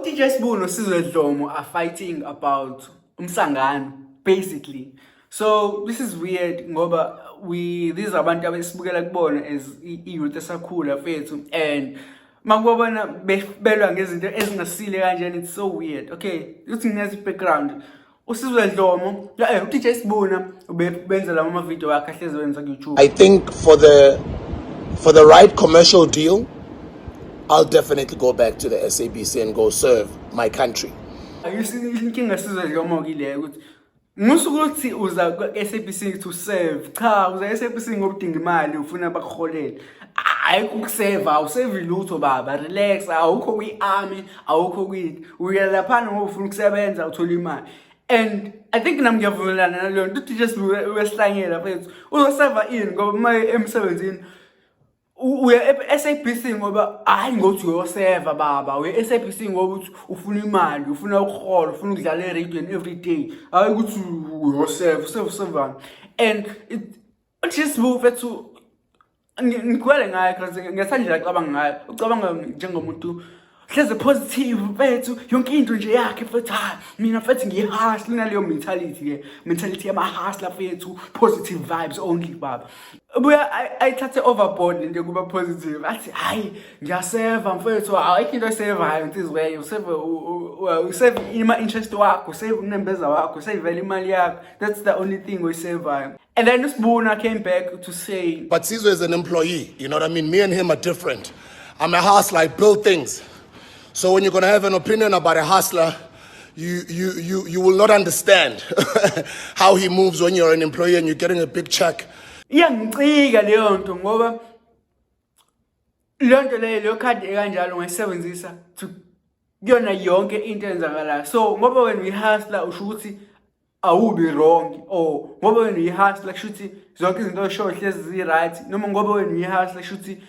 DJ Sbu no Sizwe Dlomo are fighting about umsangano, basically. So this is weird ngoba these abantu abesibukela kubona as youth esakhula fethu, and makubona belwa ngezinto ezingasile kanjani. It's so weird. Okay, uthi nginezi background. Usizwe Dlomo, DJ Sbu na benza la mama video wakhe ahleze wenza ku YouTube. I think for the right commercial deal, I'll definitely go back to the SABC and go serve my country. You see, inkinga Sizwe Dlomo kile ukuthi musukuthi uza ku SABC to serve. Cha, uza SABC ngobudinga imali ufuna bakuholele. Hayi ukuseva, awusave lutho baba, relax, awukho kwi-army, awukho kwini. Uya lapha ngoba ufuna ukusebenza uthola imali. And I think nami ngiyavumelana nalo nto DJ Sbu wesihlangela mfethu. Uzoseva ini ngoba maye emsebenzini uya SABC ngoba hayi ngothi uyoseva baba, uya SABC ngoba uthi ufuna imali, ufuna ukuhola, ufuna ukudlala e-radio every day. Hayi ukuthi uyoseva. And DJ Sbu mfethu ngikwele ngayo because ngesandla acabanga ngayo, ucabanga njengomuntu hleze positive mfethu, yonke into nje yakhe mfethu. Mina mfethu ngiyihustle naleyo mentality yama hustler mfethu, positive vibes only baba. Buya ayithathe overboard into kuba positive. Athi hayi ngiyaseva mfethu, ayikho into esevayo ntizwe, usave ima interest wakho, usave unembeza wakho, usave imali yakho. That's the only thing we save. And then Sbu came back to say, But Sizwe is an employee, you know what I mean? Me and him are different. I'm a hustler, I build things. So when you're gonna have an opinion about a hustler, you will not understand how he moves when you're an employee and you're getting a big check. Iyangicika leyo nto ngoba lonto leyo card ekanjalo ngayisebenzisa to kuyona yonke into enzakalayo. So ngoba when we hustler usho ukuthi awubi wrong, or ngoba when we hustler kusho ukuthi zonke izinto osho hlezi zi right, noma ngoba when we hustler kusho ukuthi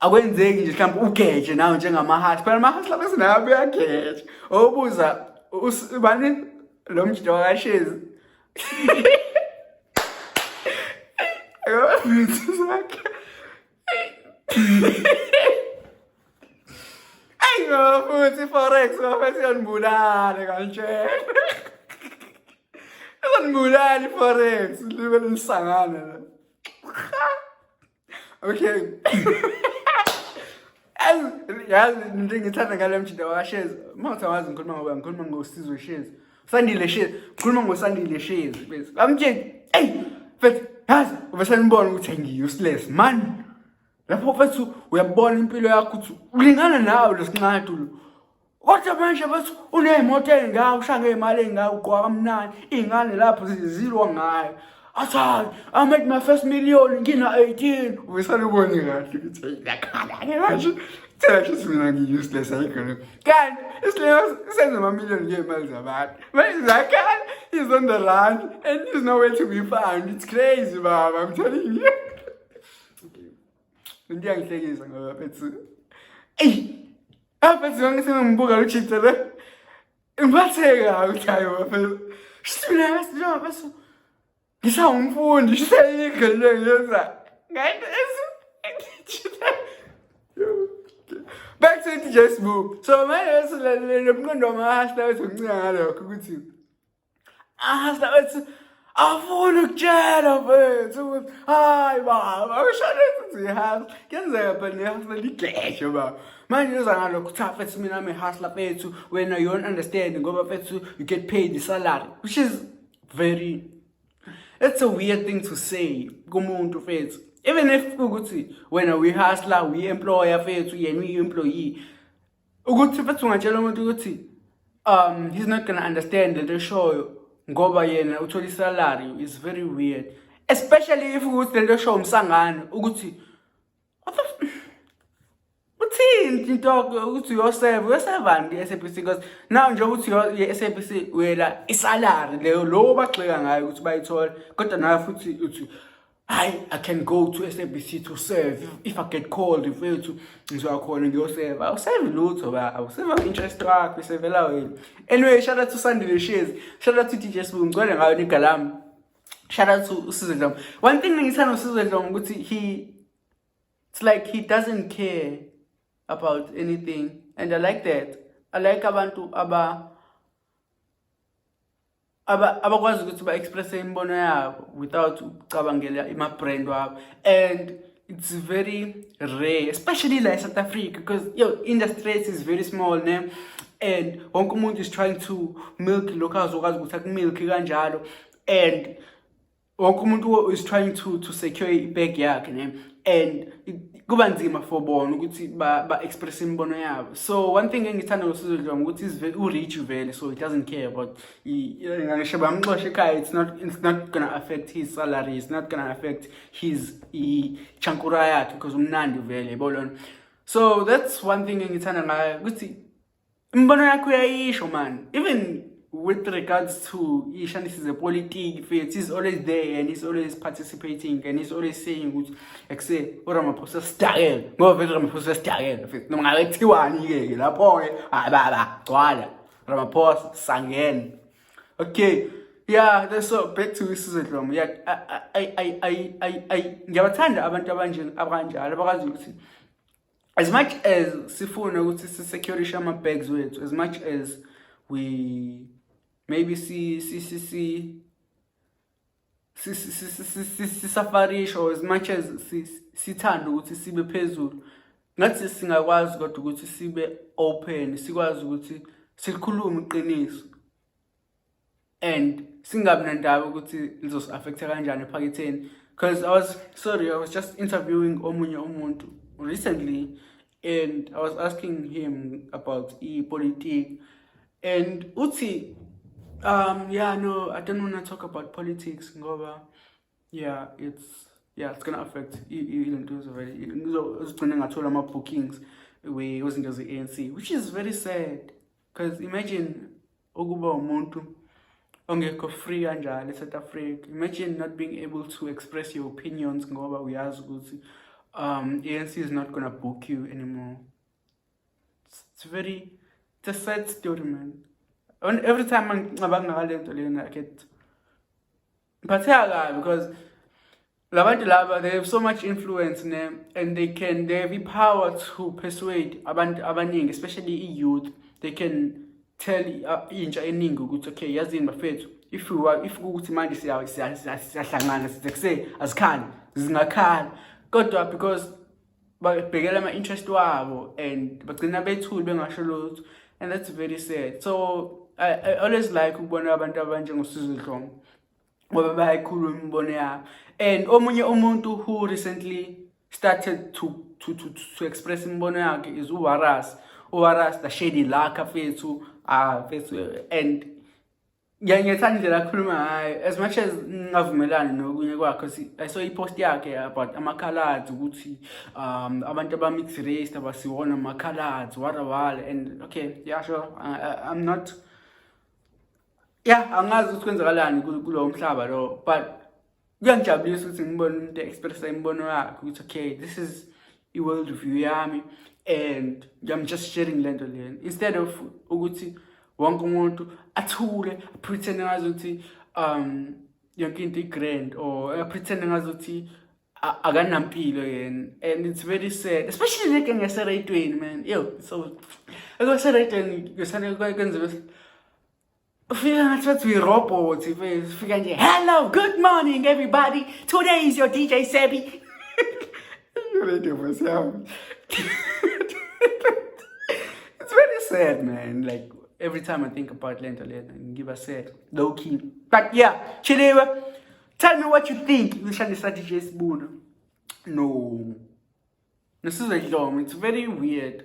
akwenzeki nje mhlawumbe ugeje nawe njengama hustler. Phela ama hustler bese nayo uyageje. Obuza ubani lo mjito wakashezi. Ayo futhi forex wafethu yanibulala kanje. Yanibulala forex libe lisangana la. Okay. Yazi ngithanda ngale mjito wakashezi. Mawuthi wazi ngikhuluma ngosizwe shezi. Sandile shezi. Ngikhuluma ngosandile shezi bese. Amtsheni, hey, mfethu yazi ubesanibona ukuthi ngi-useless man. Lapho mfethu uyabona impilo yakho ukuthi ulingana nawe lesinqadu lo. Kodwa manje mfethu unemoto engawo, ushange imali engawo, ugqoka kamnandi, ingane lapho zizilwa ngayo. Athi I made my first million ngina 18. Ubesanibona kahle ukuthi yakhala ke manje. Thela nje mina ngi-useless ayikho. Kanti isileyo senze ama-million ngemali zabantu. Manje zakhala he's on the run and he's nowhere to be found. It's crazy baba, I'm telling you. Ngiyangihlekisa ngoba mfethu. Mfethu ngisembuka lo chipter le. Ngiphatheka ukuthi hayo mfethu. Sithula mfethu. Ngisawumfundi sisayigele ngenza. Ngathi back to DJ Sbu. So manje le mqondo wamahasla wethu ngicinga ngalokho ukuthi ahasla wethu afuna ukutshela mfethu hayi baba ushane ukuthi ihasla kenzeka phela nehasla ligeshe baba. Manje uza ngalokho ukuthi mfethu mina me hustler mfethu wena you don't understand ngoba mfethu you get paid the salary, which is it's a weird thing to say kumuntu mfethu. Even if ukuthi when we hustler, we employer mfethu, yena we employee, ukuthi mfethu ungatshela umuntu ukuthi he's not gonna understand the show ngoba yena uthola salary is very weird, especially if ukuthi le show umsangano ukuthi uthini into ukuthi uyoseva nge-SABC because now nje ukuthi ye-SABC wela isalary leyo lo baxeka ngayo ukuthi bayithola, kodwa nawe futhi uthi I can go to SABC to serve if I get called mfethu ngizokhona ngiyoseva. Awuseve lutho ba, awuseva interest wakho isevela wena. Anyway, shout out to Sandile Shares, shout out to DJ Sbu, ngicela ngayo igala. Shout out to Sizwe Dlomo. One thing ngithanda uSizwe Dlomo ukuthi it's like he doesn't care about anything, and I like that. I like abantu abakwazi ukuthi ba-express imbono yabo without ucabangela ima-brand wabo. And it's very rare, especially like South Africa, because industry is very small, ne? And wonke umuntu is trying to milk lokho azokwazi ukuthi akumilk kanjalo, and wonke umuntu is trying to secure ibag yakhe, ne? And kuba nzima for bona ukuthi ba-express imbono yabo. So one thing engithanda ngoSizwe Dlomo ukuthi is very rich vele, so it doesn't care about ngisho bamxoshe ekhaya, it's not gonna affect his salary, it's not gonna affect his chankura yakhe because umnandi vele, yabona. So that's one thing engithanda ngayo ukuthi imbono yakho uyayisho, man. Even with regards to Ishanis is a politics, he's always there and he's always participating and he's always saying which say Ramaphosa style. Go over Ramaphosa style. No matter what la boy, Ramaphosa sangen. Okay. Yeah, that's so back to Sizwe Dlomo. Yeah, I ngiyabathanda abantu abanjalo abakwazi ukuthi as much as sifuna ukuthi secure ama bags wethu, as much as we maybe safarish, or as much as sithanda ukuthi sibe phezulu, ngathi singakwazi kodwa ukuthi sibe open, sikwazi ukuthi sikhulume iqiniso and singabi nandaba ukuthi lizosi affect kanjani ephaketheni. Because I was just interviewing omunye umuntu recently, and I was asking him about politics, and uthi no, I don't want to talk about politics ngoba it's gonna affect into already uzigcina ngathola ama bookings we wasn't as the ANC, which is very sad, because imagine ukuba umuntu ongekho free kanjalo eSouth Africa. Imagine not being able to express your opinions ngoba uyazi ukuthi ANC is not gonna book you anymore. It's a sad story, man. And every time I get because they have so much influence in them, and they have the power to persuade abaningi, especially youth. They can tell intsha eningi ukuthi okay, yazini bafethu, if ukuthi manje siyahlangana size asikhali zingakhala, kodwa because babhekela ama interest wabo and bagcina bethuli bengasho lutho, and that's very sad. So I always like ukubona abantu abanjengoSizwe Dlomo ngoba bayayikhuluma imbono yabo. And omunye umuntu who recently started to express imbono yakhe is uWaras the shady laka fethu and ngiyangethanda indlela akhuluma ngayo, as much as ngingavumelani nokunye kwakhe. I saw ipost yakhe about amakhalads ukuthi abantu aba-mixed race abasiwona amakhalads wala, and okay, yeah, sure, I'm not angazi ukuthi kwenzakalani kulowo mhlaba lo, but kuyangijabulisa ukuthi ngibone umuntu expressa imbono yakhe ukuthi okay, this is i-world view yami and I'm just sharing lento lena, instead of ukuthi wonke umuntu athule pretend ngazuthi yonke into i-grand, or pretend ngazuthi akanampilo yena. And it's very sad, especially like ngeserayitweni, man. So ngeserayitweni kwenza we robots. Hello, good morning everybody, today is your DJ Sbu. It's very sad, man. Like every time I think about Lento, give a sad, low key. But yeah, Chilewa, tell me what you think. You shall decide DJ Sbu. No, this is a Dlomo. It's very weird.